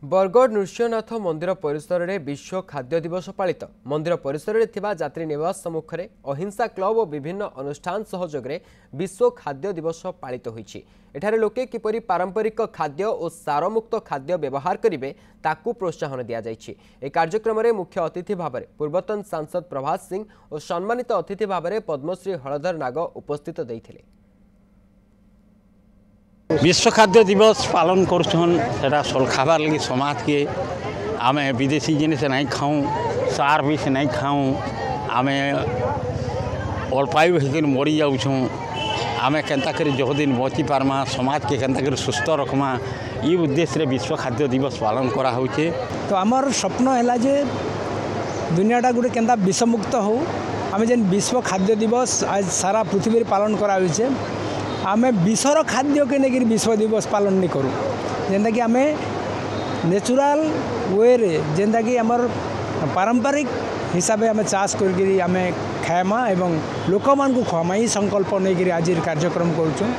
बरगढ़ नृसिंहनाथ मंदिर परिसर में विश्व खाद्य दिवस पालित मंदिर परिसर में यात्री निवास सम्मुख में अहिंसा क्लब और विभिन्न अनुष्ठान सहयोग में विश्व खाद्य दिवस पालित होइछि। एठारे लोके किपरि पारंपरिक खाद्य और सारमुक्त खाद्य व्यवहार करेंगे ताकू प्रोत्साहन दि जाइछि। ए कार्यक्रम में मुख्य अतिथि भाव में पूर्वतन सांसद प्रभात सिंह और सम्मानित अतिथि भाव में पद्मश्री हलधर नाग उपस्थित देइथिले। विश्व खाद्य दिवस पालन कर खाबार लगी समाज के आम विदेशी जिनिस नहीं खाऊँ सार भी नहीं खाऊँ आम अल्पायु होकर मरी जाऊँ आम केन्ता कर जो दिन बची पार्मा समाज के केन्ता कर सुस्थ रखमा ये उद्देश्य विश्व खाद्य दिवस पालन करा होचे। तो आमर स्वप्न है जे दुनियाटा गोटे केन्ता विषमुक्त हो आम जेन विश्व खाद्य दिवस आज सारा पृथ्वी पालन करा होचे। आमे विषर खाद्य के लेकिन विश्व दिवस पालन नहीं करूँ जेनता कि आमे नेचुरल वे रे जेनता कि आमर पारंपरिक हिसाब से आमे चाष करके आमे खाएमा एवं लोक मान को खुआमा ही संकल्प नहीं आज कार्यक्रम करूँ।